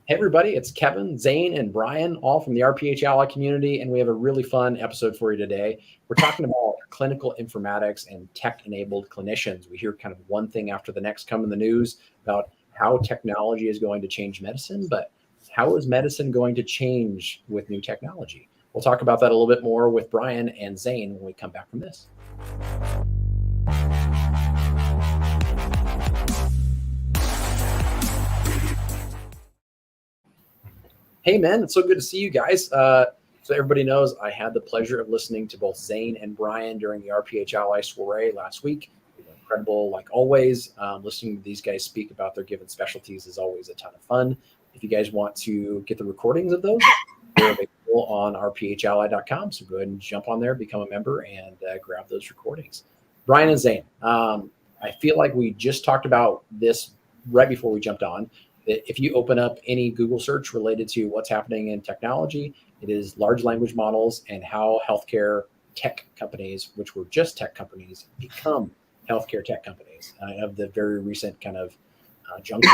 Hey everybody, it's Kevin, Zane, and Brian, all from the RPH Ally community, and we have a really fun episode for you today. We're talking about clinical informatics and tech-enabled clinicians. We hear kind of one thing after the next come in the news about how technology is going to change medicine, but how is medicine going to change with new technology? We'll talk about that a little bit more with Brian and Zane when we come back from this. Hey, man, it's so good to see you guys. So everybody knows I had the pleasure of listening to both Zane and Brian during the RPH Ally soiree last week. They were incredible, like always. Listening to these guys speak about their given specialties is always a ton of fun. If you guys want to get the recordings of those, they're available on rphally.com. So go ahead and jump on there, become a member, and grab those recordings. Brian and Zane, I feel like we just talked about this right before we jumped on. If you open up any Google search related to what's happening in technology, it is large language models and how healthcare tech companies, which were just tech companies, become healthcare tech companies of the very recent kind of juncture.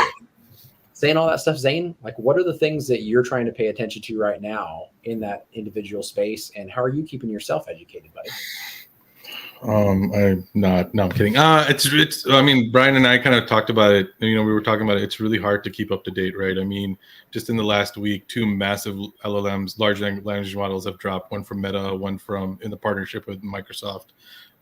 Saying all that stuff, Zane, like what are the things that you're trying to pay attention to right now in that individual space, and how are you keeping yourself educated, buddy? I'm not. No, I'm kidding. It's. I mean, Brian and I kind of talked about it. We were talking about it. It's really hard to keep up to date, right? I mean, just in the last week, 2 massive LLMs, large language models, have dropped. One from Meta, one from in the partnership with Microsoft,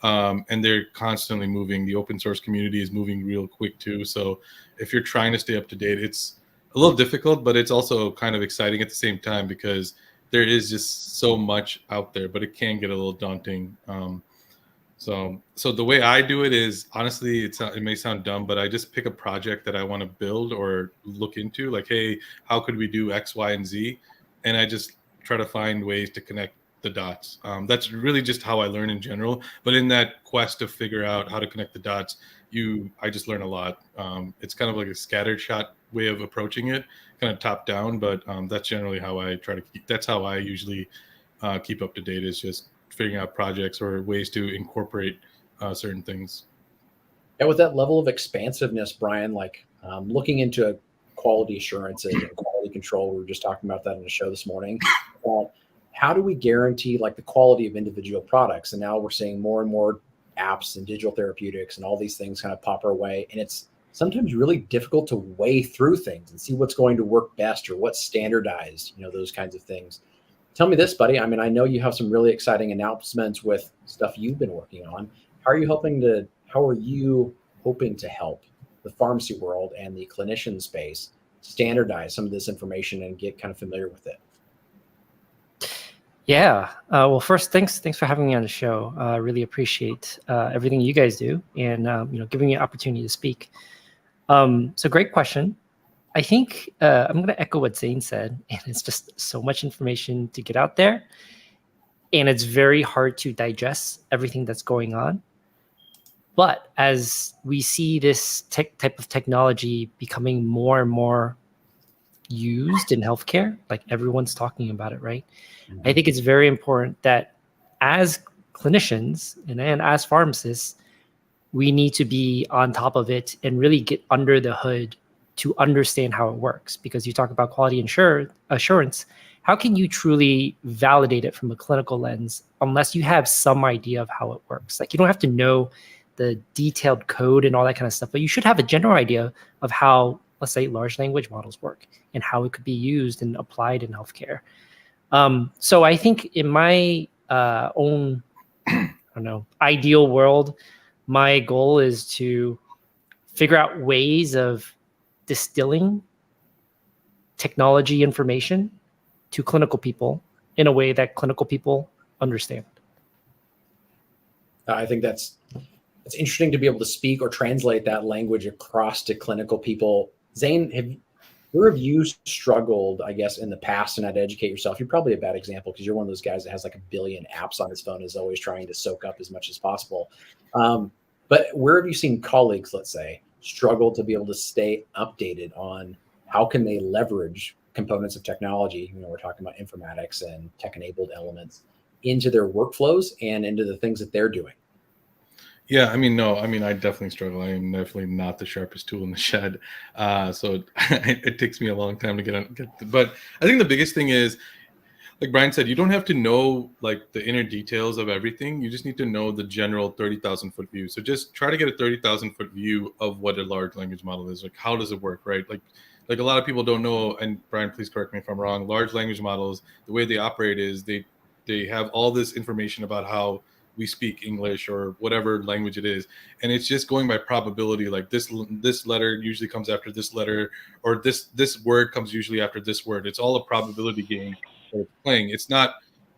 and they're constantly moving. The open source community is moving real quick too. So, if you're trying to stay up to date, it's a little difficult, but it's also kind of exciting at the same time because there is just so much out there, but it can get a little daunting. So the way I do it is, honestly, it may sound dumb, but I just pick a project that I want to build or look into, like, hey, how could we do X, Y, and Z? And I just try to find ways to connect the dots. That's really just how I learn in general. But in that quest to figure out how to connect the dots, I just learn a lot. It's kind of like a scattered shot way of approaching it, kind of top down. But that's generally how I try to that's how I usually keep up to date, is just figuring out projects or ways to incorporate certain things. And with that level of expansiveness, Brian, like looking into quality assurance and quality control, we were just talking about that in the show this morning. How do we guarantee like the quality of individual products? And now we're seeing more and more apps and digital therapeutics and all these things kind of pop our way. And it's sometimes really difficult to weigh through things and see what's going to work best or what's standardized, those kinds of things. Tell me this, buddy. I mean, I know you have some really exciting announcements with stuff you've been working on. How are you hoping to help the pharmacy world and the clinician space standardize some of this information and get kind of familiar with it? Yeah. Well, first, thanks for having me on the show. Really appreciate everything you guys do and giving me an opportunity to speak. So great question. I think I'm going to echo what Zane said, and it's just so much information to get out there, and it's very hard to digest everything that's going on. But as we see this type of technology becoming more and more used in healthcare, like everyone's talking about it, right? Mm-hmm. I think it's very important that as clinicians and as pharmacists, we need to be on top of it and really get under the hood to understand how it works. Because you talk about quality assurance, how can you truly validate it from a clinical lens unless you have some idea of how it works? Like, you don't have to know the detailed code and all that kind of stuff, but you should have a general idea of how, let's say, large language models work and how it could be used and applied in healthcare. So I think in my own, ideal world, my goal is to figure out ways of distilling technology information to clinical people in a way that clinical people understand. I think it's interesting to be able to speak or translate that language across to clinical people. Zane, where have you struggled, I guess, in the past and had to educate yourself? You're probably a bad example because you're one of those guys that has like 1 billion apps on his phone, is always trying to soak up as much as possible. But where have you seen colleagues, let's say, struggle to be able to stay updated on how can they leverage components of technology? We're talking about informatics and tech-enabled elements into their workflows and into the things that they're doing. Yeah, I mean, no, I mean, I definitely struggle. I am definitely not the sharpest tool in the shed. So it takes me a long time to but I think the biggest thing is, like Brian said, you don't have to know like the inner details of everything. You just need to know the general 30,000 foot view. So just try to get a 30,000 foot view of what a large language model is. Like, how does it work, right? Like a lot of people don't know, and Brian, please correct me if I'm wrong. Large language models, the way they operate is they have all this information about how we speak English or whatever language it is, and it's just going by probability. Like this letter usually comes after this letter, or this word comes usually after this word. It's all a probability game that it's playing. It's not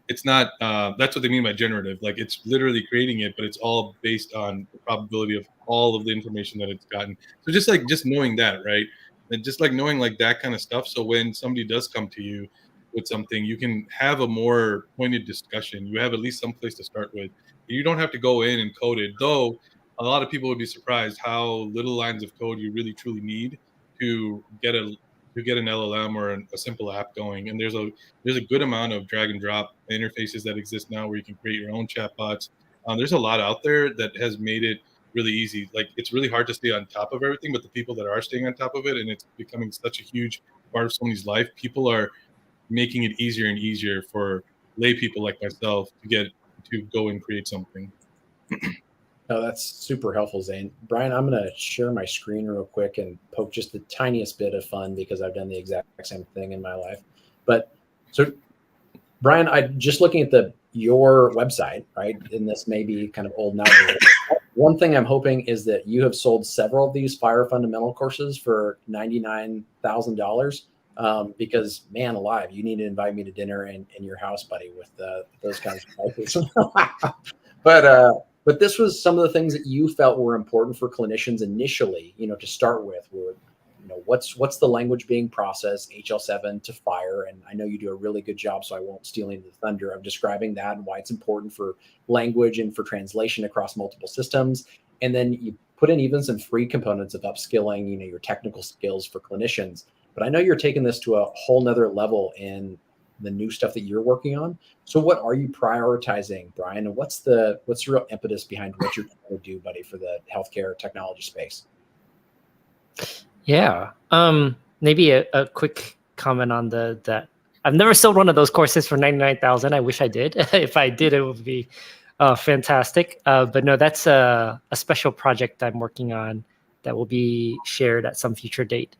that's what they mean by generative. Like, it's literally creating it, but it's all based on the probability of all of the information that it's gotten. So just knowing that, right? And just like knowing like that kind of stuff. So when somebody does come to you with something, you can have a more pointed discussion. You have at least some place to start with. You don't have to go in and code it, though. A lot of people would be surprised how little lines of code you really truly need to get an LLM or a simple app going. And there's a good amount of drag and drop interfaces that exist now where you can create your own chatbots. There's a lot out there that has made it really easy. Like, it's really hard to stay on top of everything, but the people that are staying on top of it, and it's becoming such a huge part of somebody's life, people are making it easier and easier for lay people like myself to go and create something. Oh, that's super helpful, Zane. Brian, I'm going to share my screen real quick and poke just the tiniest bit of fun because I've done the exact same thing in my life. But so, Brian, I just looking at your website, right? And this may be kind of old now. One thing I'm hoping is that you have sold several of these fire fundamental courses for $99,000. Because, man alive, you need to invite me to dinner in your house, buddy, with those kinds of prices. But this was some of the things that you felt were important for clinicians initially, to start with. Were, what's the language being processed, HL7 to FHIR, and I know you do a really good job, so I won't steal any of the thunder of describing that and why it's important for language and for translation across multiple systems. And then you put in even some free components of upskilling, your technical skills for clinicians. But I know you're taking this to a whole nother level in the new stuff that you're working on. So what are you prioritizing, Brian? And what's the real impetus behind what you're trying to do, buddy, for the healthcare technology space? Yeah. Maybe a quick comment on that. I've never sold one of those courses for 99,000. I wish I did. If I did, it would be fantastic. But no, that's a special project I'm working on that will be shared at some future date.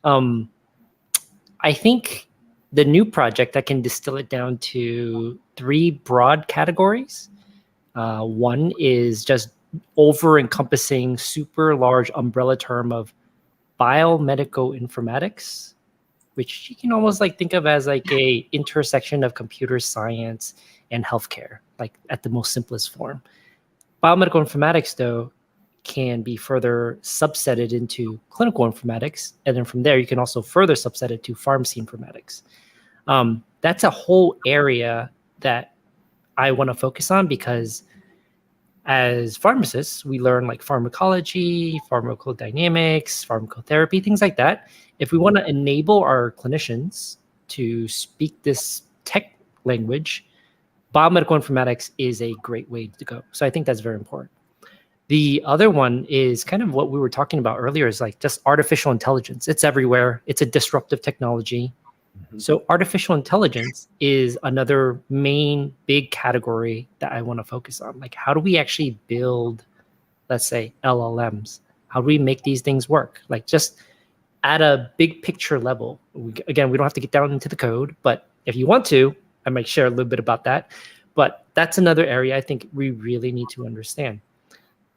I think the new project, I can distill it down to 3 broad categories. One is just over-encompassing, super large umbrella term of biomedical informatics, which you can almost like think of as like a intersection of computer science and healthcare, like at the most simplest form. Biomedical informatics, though, can be further subsetted into clinical informatics. And then from there, you can also further subset it to pharmacy informatics. That's a whole area that I want to focus on because as pharmacists, we learn like pharmacology, pharmacodynamics, pharmacotherapy, things like that. If we want to enable our clinicians to speak this tech language, biomedical informatics is a great way to go. So I think that's very important. The other one is kind of what we were talking about earlier, is like just artificial intelligence. It's everywhere. It's a disruptive technology. Mm-hmm. So artificial intelligence is another main big category that I want to focus on. Like, how do we actually build, let's say, LLMs? How do we make these things work? Like, just at a big picture level. Again, we don't have to get down into the code, but if you want to, I might share a little bit about that. But that's another area I think we really need to understand.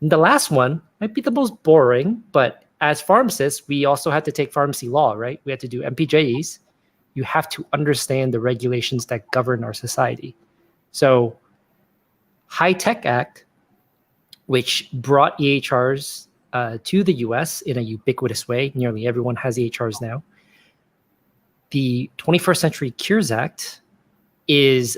And the last one might be the most boring, but as pharmacists, we also have to take pharmacy law, right? We have to do MPJEs. You have to understand the regulations that govern our society. So High Tech Act, which brought EHRs to the US in a ubiquitous way. Nearly everyone has EHRs now. The 21st Century Cures Act is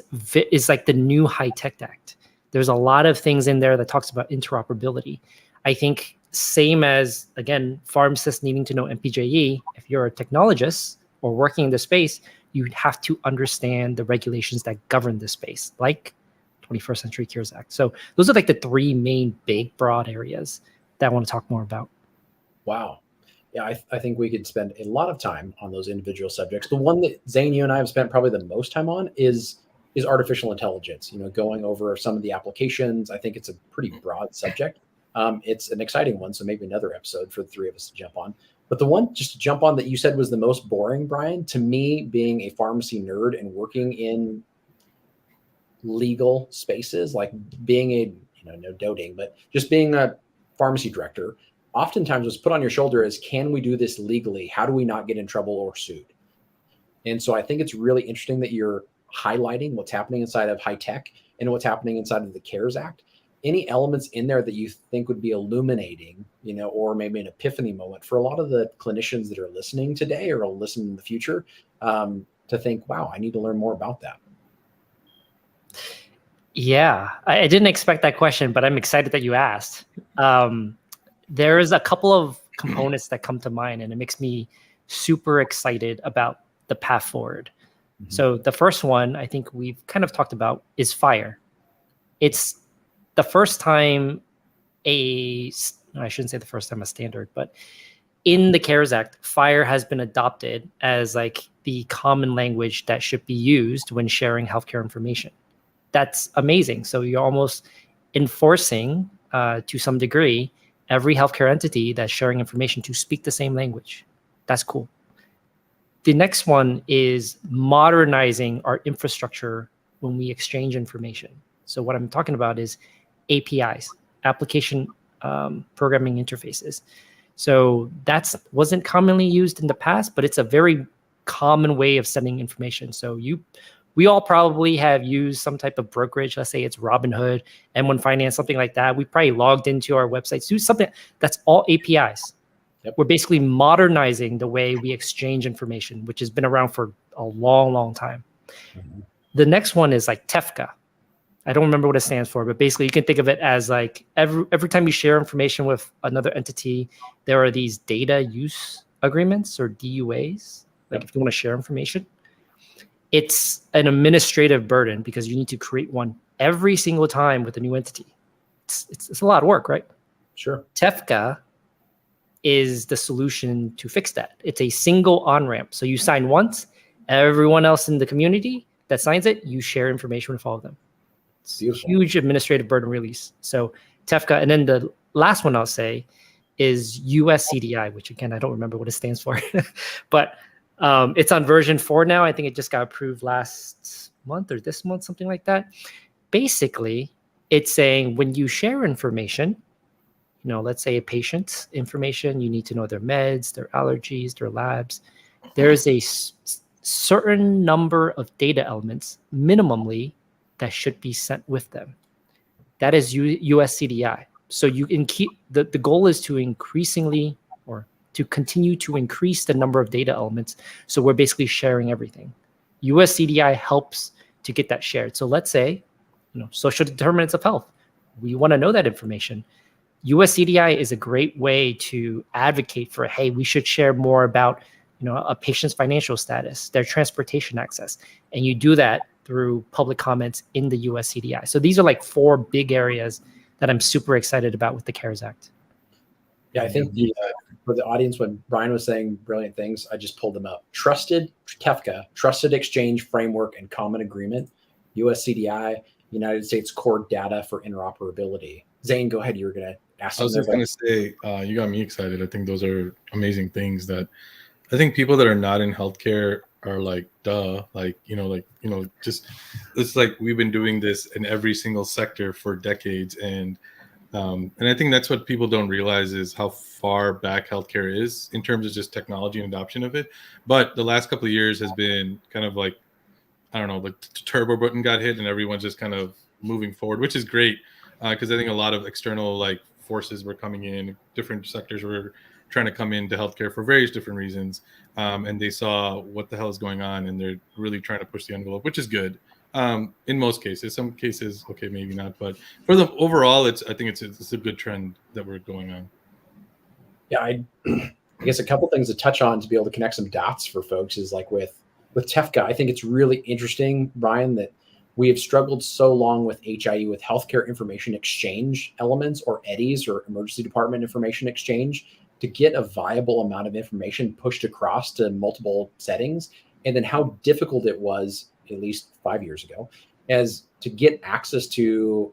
like the new High Tech Act. There's a lot of things in there that talks about interoperability. I think same as, again, pharmacists needing to know MPJE, if you're a technologist or working in the space, you have to understand the regulations that govern the space, like 21st Century Cures Act. So those are like the three main big broad areas that I want to talk more about. Wow. Yeah, I think we could spend a lot of time on those individual subjects. The one that Zane, you and I have spent probably the most time on is artificial intelligence. Going over some of the applications. I think it's a pretty broad subject. It's an exciting one, so maybe another episode for the three of us to jump on. But the one just to jump on that you said was the most boring, Brian, to me, being a pharmacy nerd and working in legal spaces, like being a, no doting, but just being a pharmacy director, oftentimes what's put on your shoulder is, can we do this legally? How do we not get in trouble or sued? And so I think it's really interesting that you're highlighting what's happening inside of high tech and what's happening inside of the CARES Act. Any elements in there that you think would be illuminating, or maybe an epiphany moment for a lot of the clinicians that are listening today or will listen in the future, to think, wow, I need to learn more about that? Yeah, I didn't expect that question, but I'm excited that you asked. There's a couple of components that come to mind, and it makes me super excited about the path forward. Mm-hmm. So the first one I think we've kind of talked about is FHIR. It's the first time I shouldn't say the first time a standard, but in the CARES Act, FHIR has been adopted as like the common language that should be used when sharing healthcare information. That's amazing. So you're almost enforcing, to some degree, every healthcare entity that's sharing information to speak the same language. That's cool. The next one is modernizing our infrastructure when we exchange information. So what I'm talking about is APIs, application programming interfaces. So that wasn't commonly used in the past, but it's a very common way of sending information. So we all probably have used some type of brokerage. Let's say it's Robinhood, M1 Finance, something like that. We probably logged into our websites, do something that's all APIs. Yep. We're basically modernizing the way we exchange information, which has been around for a long, long time. Mm-hmm. The next one is like TEFCA. I don't remember what it stands for, but basically you can think of it as like every time you share information with another entity, there are these data use agreements or DUAs, like if you want to share information. It's an administrative burden because you need to create one every single time with a new entity. It's a lot of work, right? Sure. TEFCA is the solution to fix that. It's a single on-ramp. So you sign once, everyone else in the community that signs it, you share information with all of them. It's a huge administrative burden release. So TEFCA, and then the last one I'll say is USCDI, which again, I don't remember what it stands for, but it's on version 4 now. I think it just got approved last month or this month, something like that. Basically, it's saying when you share information, let's say a patient's information, you need to know their meds, their allergies, their labs. There's a certain number of data elements, minimally, that should be sent with them. That is USCDI. So you can keep the goal is to increasingly or to continue to increase the number of data elements. So we're basically sharing everything. USCDI helps to get that shared. So let's say, social determinants of health. We want to know that information. USCDI is a great way to advocate for, hey, we should share more about, a patient's financial status, their transportation access. And you do that through public comments in the USCDI. So these are like 4 big areas that I'm super excited about with the CARES Act. Yeah, I think for the audience, when Brian was saying brilliant things, I just pulled them up. Trusted TEFCA, Trusted Exchange Framework and Common Agreement, USCDI, United States Core Data for Interoperability. Zane, go ahead. You were going to ask. I was just going to say, you got me excited. I think those are amazing things that I think people that are not in healthcare are like, duh, just it's like we've been doing this in every single sector for decades. And I think that's what people don't realize is how far back healthcare is in terms of just technology and adoption of it. But the last couple of years has been kind of like, I don't know, like the turbo button got hit and everyone's just kind of moving forward, which is great. Because I think a lot of external forces were coming in, different sectors were trying to come into healthcare for various different reasons. And they saw what the hell is going on and they're really trying to push the envelope, which is good. In most cases, some cases, okay, maybe not, but for the overall, I think it's a good trend that we're going on. Yeah, I guess a couple things to touch on to be able to connect some dots for folks is like with TEFCA, I think it's really interesting, Brian, that we have struggled so long with HIE, with healthcare information exchange elements, or EDIs, or emergency department information exchange, to get a viable amount of information pushed across to multiple settings. And then how difficult it was, at least 5 years ago, as to get access to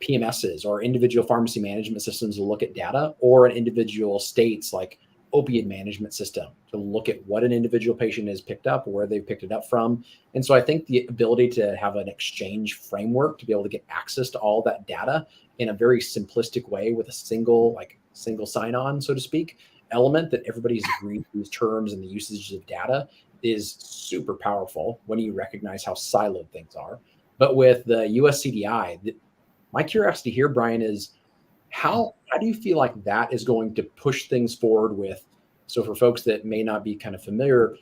PMSs or individual pharmacy management systems to look at data, or an individual state's like opiate management system to look at what an individual patient has picked up, where they've picked it up from. And so I think the ability to have an exchange framework to be able to get access to all that data in a very simplistic way with a single sign-on, so to speak, element that everybody's agreed to these terms and the usages of data is super powerful when you recognize how siloed things are. But with the US CDI, my curiosity here, Brian, is how do you feel like that is going to push things forward with, so for folks that may not be kind of familiar,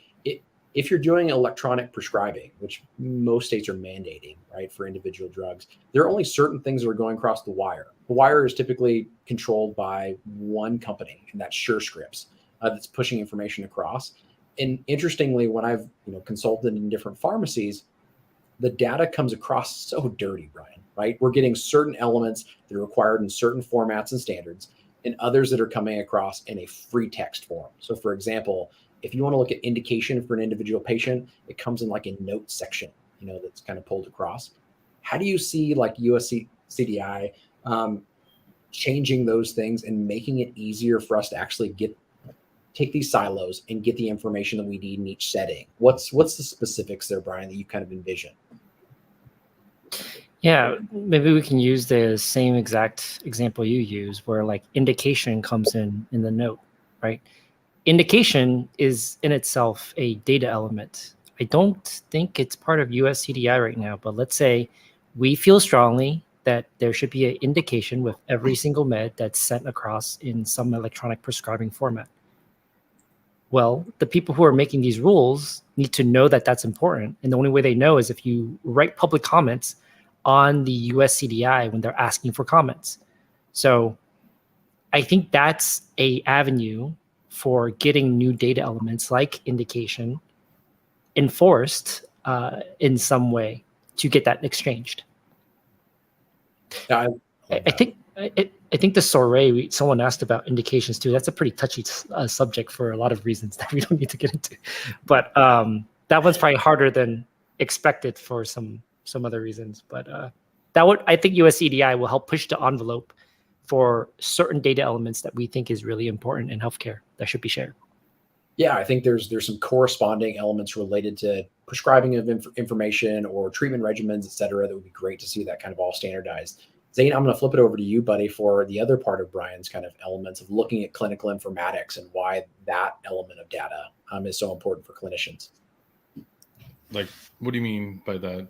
if you're doing electronic prescribing, which most states are mandating, right, for individual drugs, there are only certain things that are going across the wire. The wire is typically controlled by one company, and that's SureScripts, that's pushing information across. And interestingly, when I've consulted in different pharmacies, the data comes across so dirty, Brian, right? We're getting certain elements that are required in certain formats and standards, and others that are coming across in a free text form. So for example, if you want to look at indication for an individual patient, it comes in like a note section, that's kind of pulled across. How do you see like USC CDI changing those things and making it easier for us to actually take these silos and get the information that we need in each setting? What's the specifics there, Brian, that you kind of envision? Yeah, maybe we can use the same exact example you use, where like indication comes in the note, right? Indication is in itself a data element. I don't think it's part of US CDI right now, but let's say we feel strongly that there should be an indication with every single med that's sent across in some electronic prescribing format. Well, the people who are making these rules need to know that that's important. And the only way they know is if you write public comments on the US CDI when they're asking for comments. So I think that's a avenue for getting new data elements like indication enforced in some way to get that exchanged. Yeah, I think the soiree, someone asked about indications too. That's a pretty touchy subject for a lot of reasons that we don't need to get into. But that one's probably harder than expected for some other reasons. But I think USCDI will help push the envelope for certain data elements that we think is really important in healthcare that should be shared. Yeah, I think there's some corresponding elements related to prescribing of information or treatment regimens, et cetera, that would be great to see that kind of all standardized. Zane, I'm going to flip it over to you, buddy, for the other part of Brian's kind of elements of looking at clinical informatics and why that element of data is so important for clinicians. Like, what do you mean by that?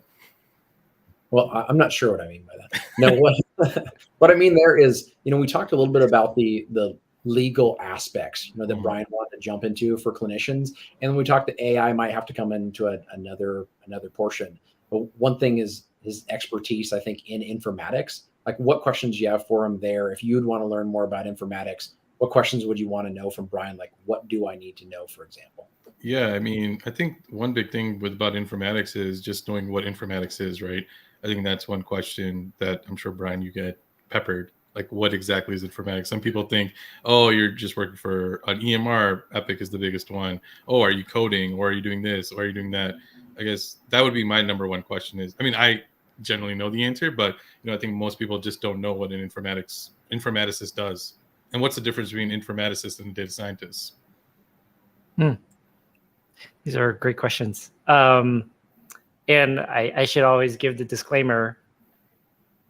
Well, I'm not sure what I mean by that. No, what I mean there is, we talked a little bit about the legal aspects, that Brian wanted to jump into for clinicians, and then we talked that AI might have to come into another portion. But one thing is his expertise, I think, in informatics. Like, what questions do you have for him there? If you'd want to learn more about informatics, what questions would you want to know from Brian? Like, what do I need to know, for example? Yeah, I mean, I think one big thing about informatics is just knowing what informatics is, right? I think that's one question that I'm sure, Brian, you get peppered. Like, what exactly is informatics? Some people think, oh, you're just working for an EMR. Epic is the biggest one. Oh, are you coding? Or are you doing this? Or are you doing that? I guess that would be my number one question is, I mean, I generally know the answer, but, I think most people just don't know what an informaticist does. And what's the difference between informaticists and data scientists? These are great questions. And I should always give the disclaimer.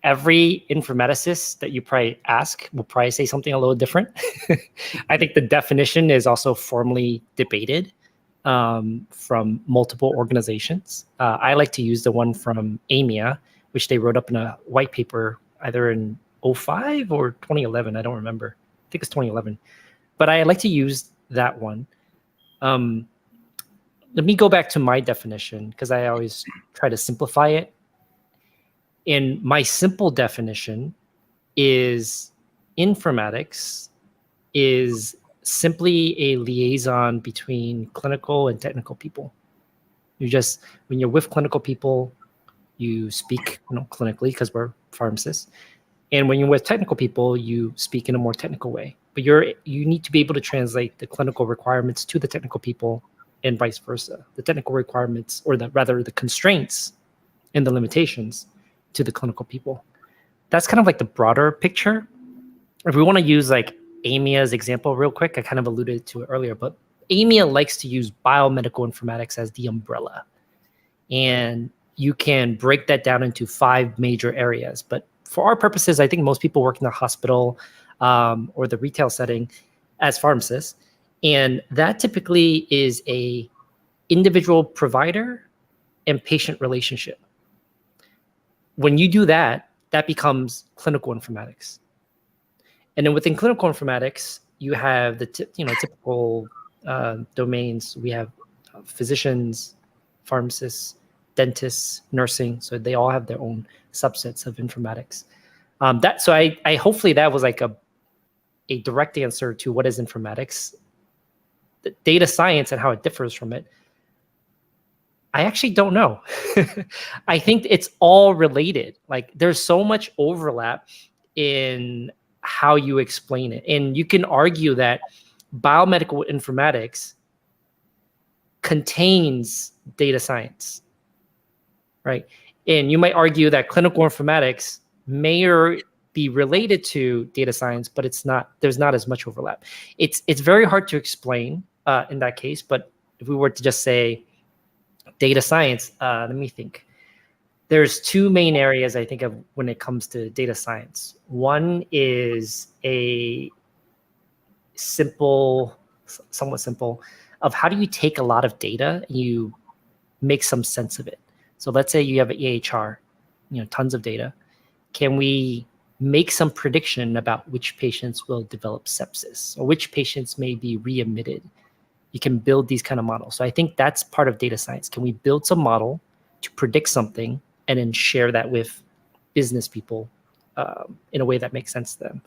Every informaticist that you probably ask will probably say something a little different. I think the definition is also formally debated from multiple organizations. I like to use the one from AMIA, which they wrote up in a white paper either in 2005 or 2011. I don't remember. I think it's 2011. But I like to use that one. Let me go back to my definition because I always try to simplify it. And my simple definition is informatics is simply a liaison between clinical and technical people. When you're with clinical people, you speak clinically because we're pharmacists. And when you're with technical people, you speak in a more technical way. But you need to be able to translate the clinical requirements to the technical people and vice versa. The technical requirements, or rather the constraints and the limitations to the clinical people. That's kind of like the broader picture. If we want to use like AMIA's example real quick, I kind of alluded to it earlier, but AMIA likes to use biomedical informatics as the umbrella. And you can break that down into 5 major areas. But for our purposes, I think most people work in the hospital or the retail setting as pharmacists. And that typically is a individual provider and patient relationship. When you do that, that becomes clinical informatics. And then within clinical informatics, you have the typical domains. We have physicians, pharmacists, dentists, nursing. So they all have their own subsets of informatics. So I hopefully that was like a direct answer to what is informatics. The data science and how it differs from it, I actually don't know. I think it's all related. Like there's so much overlap in how you explain it. And you can argue that biomedical informatics contains data science, right? And you might argue that clinical informatics may be related to data science, but there's not as much overlap. It's very hard to explain in that case, but if we were to just say data science, let me think. There's 2 main areas I think of when it comes to data science. One is a somewhat simple, of how do you take a lot of data and you make some sense of it. So let's say you have an EHR, tons of data. Can we make some prediction about which patients will develop sepsis or which patients may be readmitted? You can build these kind of models. So I think that's part of data science. Can we build some model to predict something and then share that with business people in a way that makes sense to them?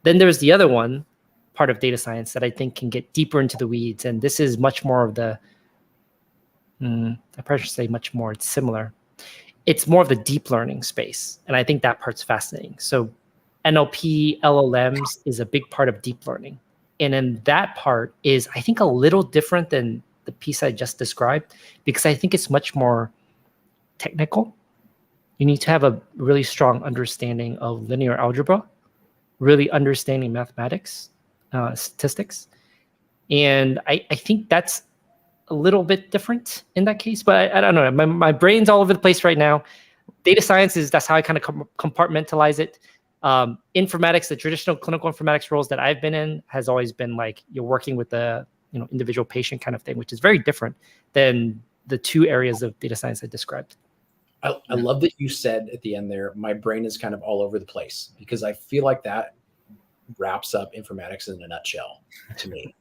Then there's the other one, part of data science, that I think can get deeper into the weeds. And this is much more of the, I probably should say much more, it's similar. It's more of the deep learning space. And I think that part's fascinating. So NLP, LLMs is a big part of deep learning. And then that part is, I think, a little different than the piece I just described, because I think it's much more technical. You need to have a really strong understanding of linear algebra, really understanding mathematics, statistics. And I think that's a little bit different in that case, but I don't know. My brain's all over the place right now. Data science that's how I kind of compartmentalize it. Informatics, the traditional clinical informatics roles that I've been in has always been like you're working with the individual patient kind of thing, which is very different than the 2 areas of data science I described. I love that you said at the end there, my brain is kind of all over the place, because I feel like that wraps up informatics in a nutshell to me.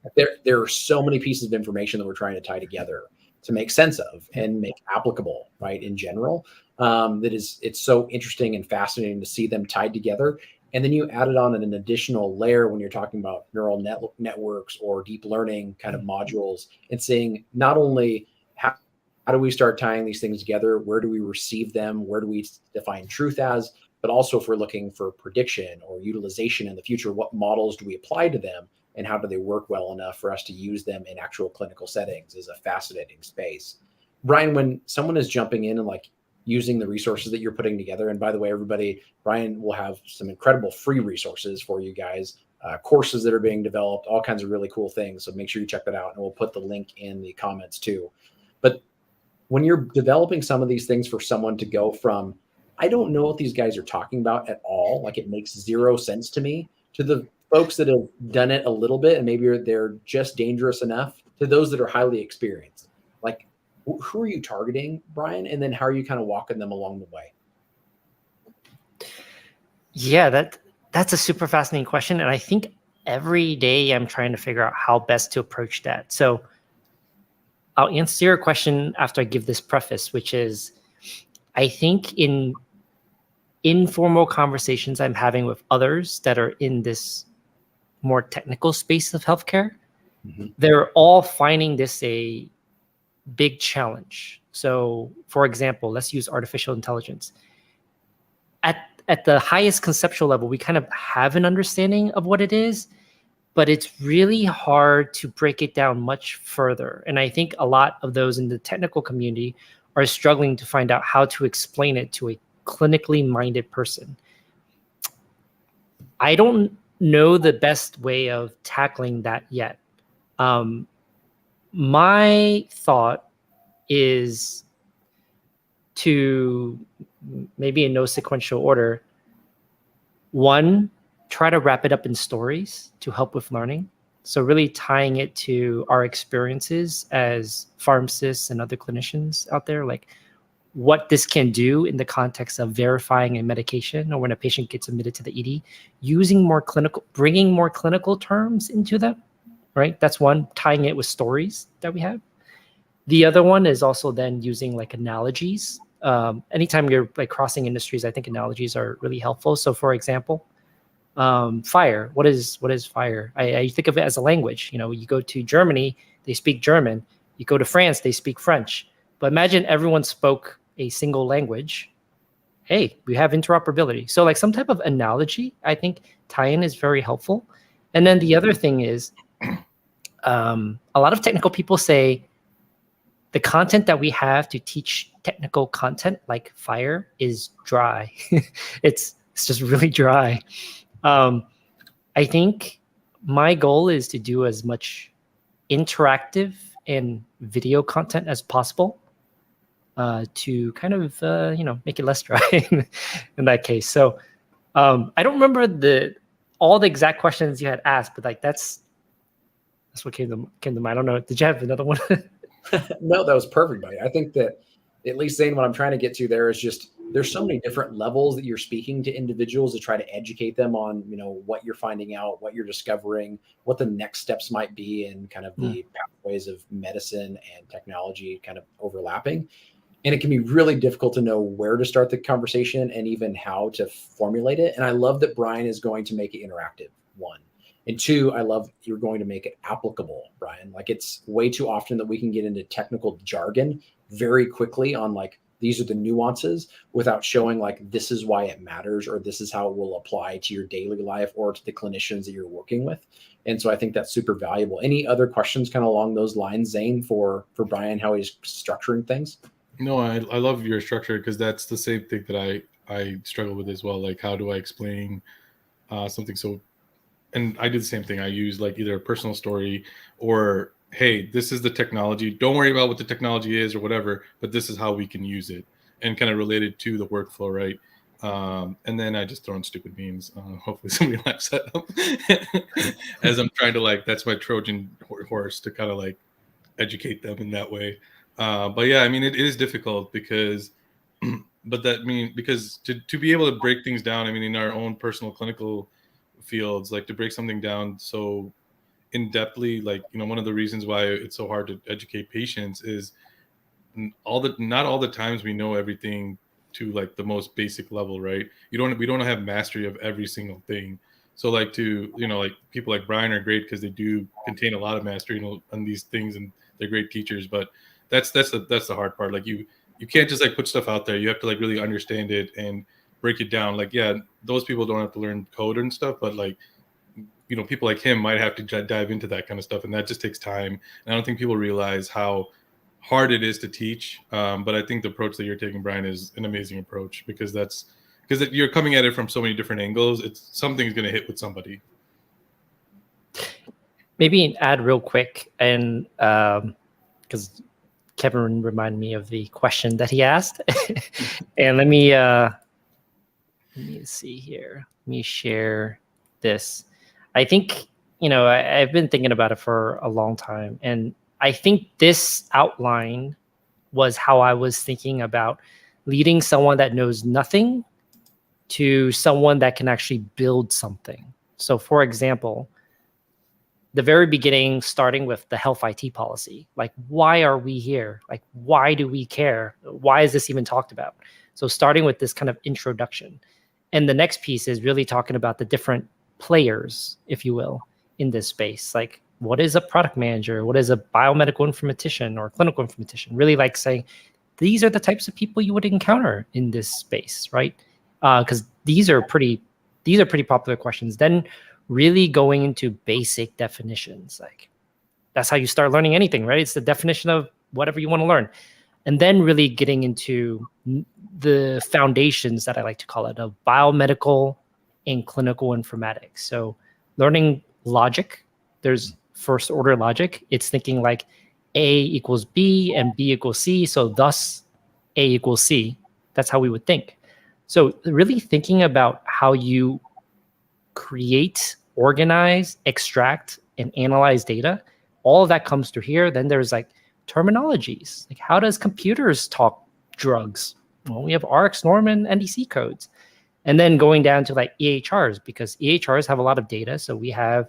There are so many pieces of information that we're trying to tie together to make sense of and make applicable, right, in general. It's so interesting and fascinating to see them tied together. And then you added on an additional layer when you're talking about neural networks or deep learning kind of modules, and saying not only how do we start tying these things together, where do we receive them, where do we define truth as, but also if we're looking for prediction or utilization in the future, what models do we apply to them and how do they work well enough for us to use them in actual clinical settings is a fascinating space. Brian, when someone is jumping in and like using the resources that you're putting together, and by the way, everybody, Brian will have some incredible free resources for you guys, courses that are being developed, all kinds of really cool things. So make sure you check that out, and we'll put the link in the comments too. But when you're developing some of these things for someone to go from, I don't know what these guys are talking about at all, like it makes 0 sense to me, to the folks that have done it a little bit and maybe they're just dangerous enough, to those that are highly experienced. Like, who are you targeting, Brian? And then how are you kind of walking them along the way? Yeah, that's a super fascinating question. And I think every day I'm trying to figure out how best to approach that. So I'll answer your question after I give this preface, which is, I think in informal conversations I'm having with others that are in this more technical space of healthcare, they're all finding this a big challenge. So for example, let's use artificial intelligence. At the highest conceptual level, we kind of have an understanding of what it is, but it's really hard to break it down much further. And I think a lot of those in the technical community are struggling to find out how to explain it to a clinically minded person. I don't know the best way of tackling that yet. My thought is to, maybe in no sequential order, one, try to wrap it up in stories to help with learning. So really tying it to our experiences as pharmacists and other clinicians out there, like what this can do in the context of verifying a medication or when a patient gets admitted to the ED, bringing more clinical terms into them, right? That's one, tying it with stories that we have. The other one is also then using like analogies. Anytime you're like crossing industries, I think analogies are really helpful. So for example, fire, what is fire? I think of it as a language. You know, you go to Germany, they speak German. You go to France, they speak French. But imagine everyone spoke a single language. Hey, we have interoperability. So like some type of analogy, I think tie-in is very helpful. And then the other thing is, a lot of technical people say the content that we have to teach technical content like fire is dry. It's just really dry. I think my goal is to do as much interactive and video content as possible to kind of make it less dry in that case. So I don't remember all the exact questions you had asked, but like that's what came to mind. I don't know. Did you have another one? No, that was perfect, buddy. I think that at least saying what I'm trying to get to there is just there's so many different levels that you're speaking to individuals to try to educate them on, what you're finding out, what you're discovering, what the next steps might be, and kind of the pathways of medicine and technology kind of overlapping. And it can be really difficult to know where to start the conversation and even how to formulate it. And I love that Brian is going to make it interactive, one. And two, I love you're going to make it applicable, Brian. Like it's way too often that we can get into technical jargon very quickly on like, these are the nuances without showing like, this is why it matters, or this is how it will apply to your daily life or to the clinicians that you're working with. And so I think that's super valuable. Any other questions kind of along those lines, Zane, for Brian, how he's structuring things? No, I love your structure because that's the same thing that I struggle with as well. Like, how do I explain something so, and I do the same thing. I use like either a personal story or, hey, this is the technology. Don't worry about what the technology is or whatever, but this is how we can use it, and kind of related to the workflow, right? And then I just throw in stupid memes. Hopefully somebody laughs at them as I'm trying to that's my Trojan horse to kind of like educate them in that way. But yeah, I mean, it is difficult because, because to be able to break things down, I mean, in our own personal clinical fields, like to break something down so in depthly, like, one of the reasons why it's so hard to educate patients is not all the times we know everything to like the most basic level, right? We don't have mastery of every single thing. So like like people like Brian are great because they do contain a lot of mastery on these things, and they're great teachers. But that's the hard part. Like you can't just like put stuff out there. You have to like really understand it and break it down. Like, yeah, those people don't have to learn code and stuff, but like, people like him might have to dive into that kind of stuff, and that just takes time. And I don't think people realize how hard it is to teach. But I think the approach that you're taking, Brian, is an amazing approach because you're coming at it from so many different angles. Something's going to hit with somebody. Maybe add real quick, and because Kevin reminded me of the question that he asked, and let me see here. Let me share this. I think, I've been thinking about it for a long time. And I think this outline was how I was thinking about leading someone that knows nothing to someone that can actually build something. So for example, the very beginning, starting with the health IT policy, like, why are we here? Like, why do we care? Why is this even talked about? So starting with this kind of introduction. And the next piece is really talking about the different players, if you will, in this space. Like, what is a product manager? What is a biomedical informatician or clinical informatician? Really like saying, these are the types of people you would encounter in this space, right? Because these are pretty popular questions. Then really going into basic definitions, like that's how you start learning anything, right? It's the definition of whatever you want to learn. And then really getting into the foundations that I like to call it, of biomedical and clinical informatics. So learning logic, there's first order logic. It's thinking like A equals B and B equals C. So thus A equals C. That's how we would think. So really thinking about how you create, organize, extract, and analyze data, all of that comes through here. Then there's like terminologies. Like how does computers talk drugs? Well, we have RX, norm, and NDC codes. And then going down to like EHRs, because EHRs have a lot of data. So we have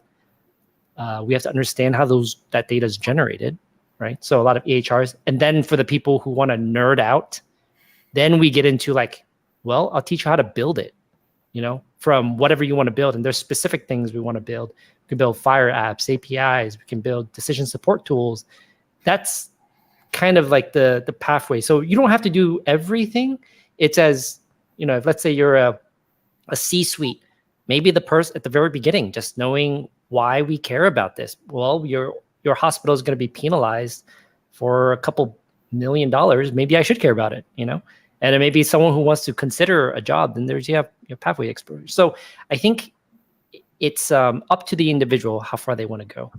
to understand how that data is generated, right? So a lot of EHRs. And then for the people who want to nerd out, then we get into like, well, I'll teach you how to build it, from whatever you want to build. And there's specific things we want to build. We can build Fire apps, APIs. We can build decision support tools. That's kind of like the pathway. So you don't have to do everything. It's as, if let's say you're a C-suite, maybe the person at the very beginning, just knowing why we care about this. Well, your hospital is going to be penalized for a couple $1 million. Maybe I should care about it, And it may be someone who wants to consider a job, then you have your pathway exposure. So I think it's up to the individual how far they want to go.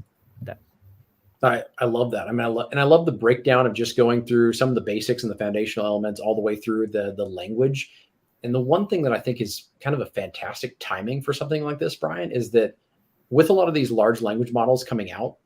I love that. I mean, I love the breakdown of just going through some of the basics and the foundational elements all the way through the language. And the one thing that I think is kind of a fantastic timing for something like this, Brian, is that with a lot of these large language models coming out,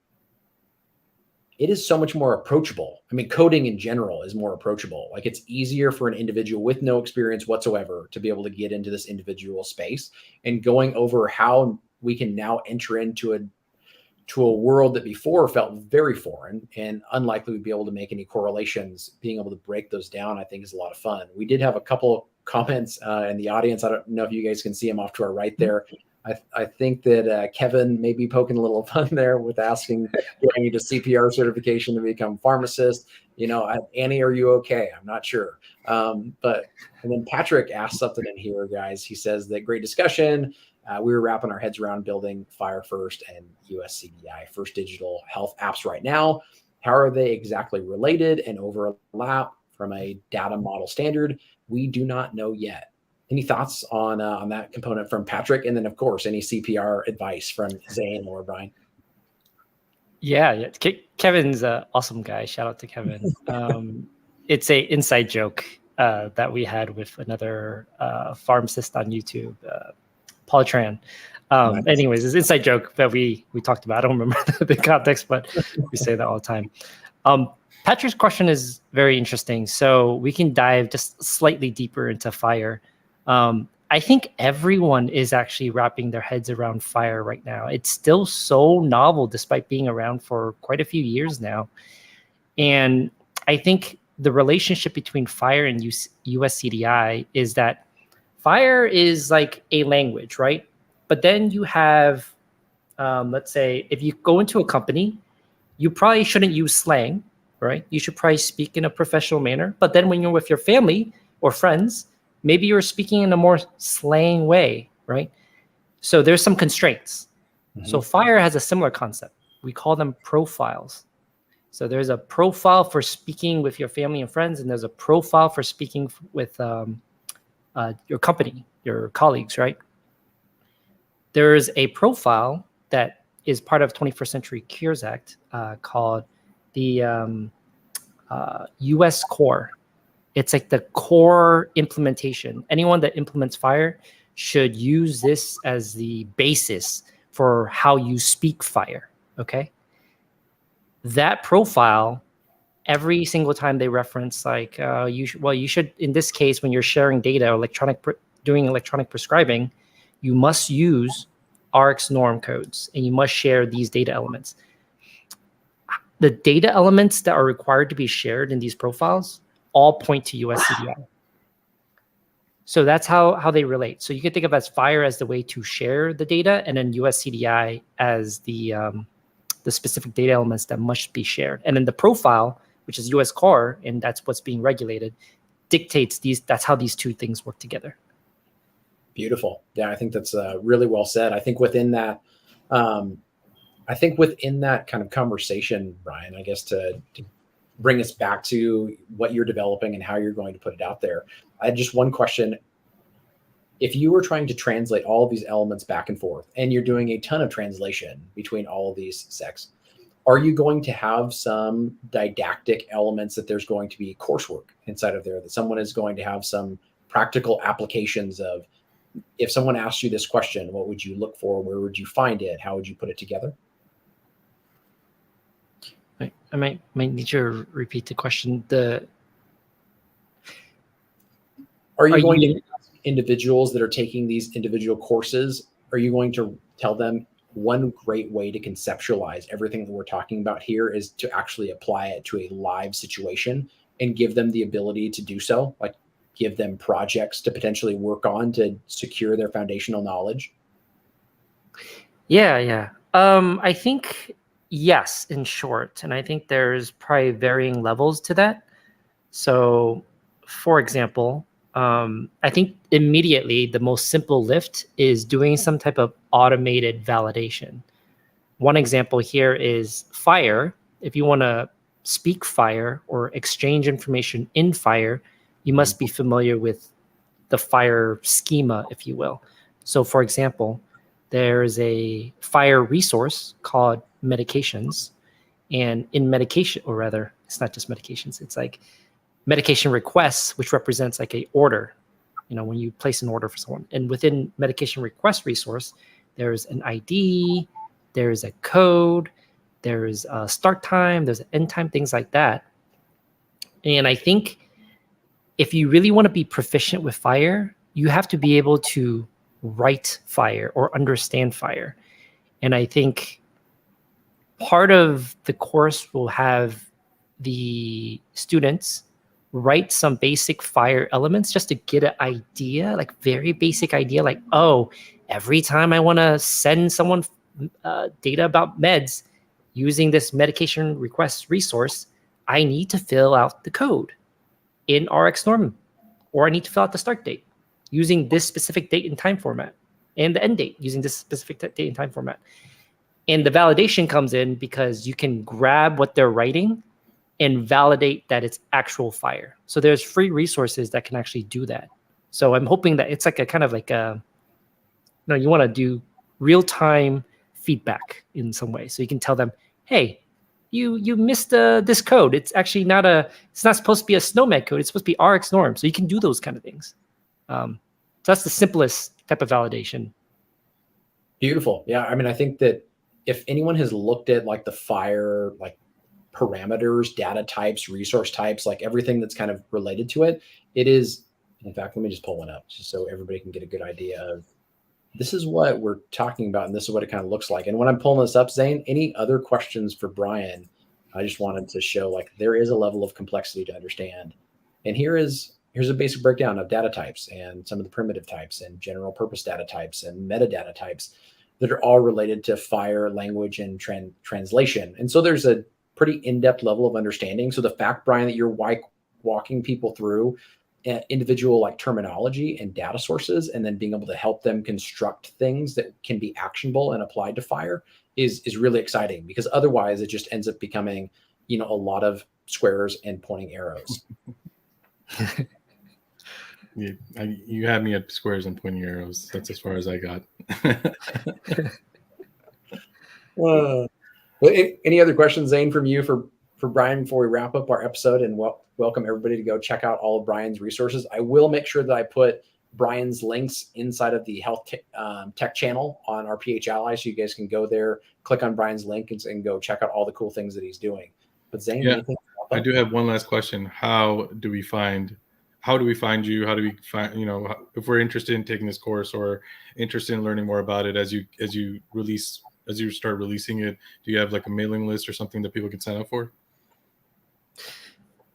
it is so much more approachable. I mean, coding in general is more approachable. Like it's easier for an individual with no experience whatsoever to be able to get into this individual space, and going over how we can now enter into a world that before felt very foreign and unlikely we'd be able to make any correlations. Being able to break those down, I think, is a lot of fun. We did have a couple comments in the audience. I don't know if you guys can see them off to our right there. I think that Kevin may be poking a little fun there with asking, do I need a CPR certification to become pharmacist? Annie, are you okay? I'm not sure. And then Patrick asked something in here, guys. He says that great discussion. We were wrapping our heads around building Fire First and USCDI First Digital Health apps right now. How are they exactly related and overlap from a data model standard? We do not know yet. Any thoughts on that component from Patrick? And then, of course, any CPR advice from Zane or Brian? Yeah. Kevin's an awesome guy. Shout out to Kevin. It's a inside joke that we had with another pharmacist on YouTube, Paul Tran. Nice. Anyways, it's an inside joke that we talked about. I don't remember the context, but we say that all the time. Patrick's question is very interesting. So we can dive just slightly deeper into Fire. I think everyone is actually wrapping their heads around Fire right now. It's still so novel despite being around for quite a few years now. And I think the relationship between Fire and USCDI is that Fire is like a language, right? But then you have, let's say, if you go into a company, you probably shouldn't use slang, right? You should probably speak in a professional manner. But then when you're with your family or friends, maybe you're speaking in a more slang way, right? So there's some constraints. Mm-hmm. So Fire has a similar concept. We call them profiles. So there's a profile for speaking with your family and friends, and there's a profile for speaking with your company, your colleagues, right? There's a profile that is part of 21st Century Cures Act called the US Core. It's like the core implementation. Anyone that implements Fire should use this as the basis for how you speak Fire, okay? That profile, every single time they reference like, you should, in this case, when you're sharing data, doing electronic prescribing, you must use RX norm codes and you must share these data elements. The data elements that are required to be shared in these profiles all point to USCDI. So that's how they relate. So you can think of as Fire as the way to share the data, and then USCDI as the specific data elements that must be shared. And then the profile which is U.S. core, and that's what's being regulated, dictates these. That's how these two things work together. Beautiful. Yeah, I think that's really well said. I think within that, kind of conversation, Brian, I guess to bring us back to what you're developing and how you're going to put it out there. I had just one question. If you were trying to translate all of these elements back and forth, and you're doing a ton of translation between all of these sects, are you going to have some didactic elements that there's going to be coursework inside of there, that someone is going to have some practical applications of, if someone asks you this question, what would you look for? Where would you find it? How would you put it together? I might need you to repeat the question. Are you going to ask individuals that are taking these individual courses, are you going to tell them one great way to conceptualize everything that we're talking about here is to actually apply it to a live situation and give them the ability to do so? Like, give them projects to potentially work on to secure their foundational knowledge? Yeah. I think yes, in short, and I think there's probably varying levels to that. So, for example, I think immediately the most simple lift is doing some type of automated validation. One example here is FHIR. If you want to speak FHIR or exchange information in FHIR, you must be familiar with the FHIR schema, if you will. So, for example, there's a FHIR resource called medications. And in medication, or rather, it's not just medications, it's like medication requests, which represents like a order, when you place an order for someone. And within medication request resource, there's an ID, there's a code, there's a start time, there's an end time, things like that. And I think if you really want to be proficient with FHIR, you have to be able to write FHIR or understand FHIR. And I think part of the course will have the students write some basic FHIR elements just to get an idea, like very basic idea, like, oh, every time I want to send someone data about meds using this medication request resource, I need to fill out the code in RxNorm, or I need to fill out the start date using this specific date and time format, and the end date using this specific date and time format. And the validation comes in because you can grab what they're writing and validate that it's actual FHIR. So there's free resources that can actually do that. So I'm hoping that it's like a kind of like you want to do real-time feedback in some way. So you can tell them, hey, you missed this code. It's actually it's not supposed to be a SNOMED code. It's supposed to be RxNorm. So you can do those kind of things. So that's the simplest type of validation. Beautiful. Yeah. I mean, I think that if anyone has looked at like the FHIR, like parameters, data types, resource types, like everything that's kind of related to it, it is, in fact, let me just pull one up just so everybody can get a good idea of, this is what we're talking about, and this is what it kind of looks like. And when I'm pulling this up, Zane, any other questions for Brian? I just wanted to show like there is a level of complexity to understand. And here's a basic breakdown of data types and some of the primitive types and general purpose data types and metadata types that are all related to FHIR language and translation. And so there's a pretty in-depth level of understanding. So the fact, Brian, that you're walking people through individual like terminology and data sources, and then being able to help them construct things that can be actionable and applied to FHIR is really exciting, because otherwise it just ends up becoming, a lot of squares and pointing arrows. You had me at squares and pointing arrows. That's as far as I got. Any other questions, Zane, from you for Brian before we wrap up our episode? And welcome everybody to go check out all of Brian's resources. I will make sure that I put Brian's links inside of the health tech channel on our PH Ally, so you guys can go there, click on Brian's link, and go check out all the cool things that he's doing. But Zane, anything? I do have one last question. How do we find you? How do we find, if we're interested in taking this course or interested in learning more about it as you start releasing it? Do you have like a mailing list or something that people can sign up for?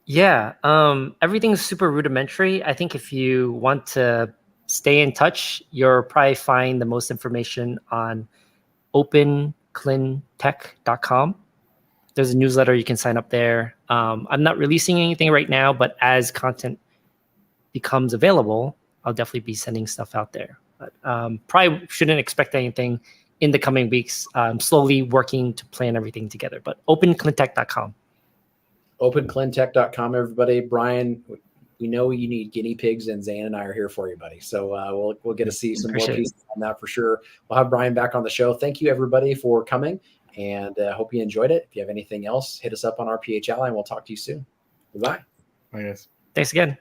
Yeah, everything's super rudimentary. I think if you want to stay in touch, you'll probably find the most information on openclintech.com. There's a newsletter. You can sign up there. I'm not releasing anything right now, but as content becomes available, I'll definitely be sending stuff out there. But probably shouldn't expect anything in the coming weeks. I'm slowly working to plan everything together. But openclintech.com. Openclintech.com, everybody. Brian, we know you need guinea pigs, and Zane and I are here for you, buddy. So we'll get to see some more pieces on that for sure. We'll have Brian back on the show. Thank you, everybody, for coming, and hope you enjoyed it. If you have anything else, hit us up on RPH Ally, and we'll talk to you soon. Goodbye. I guess. Thanks again.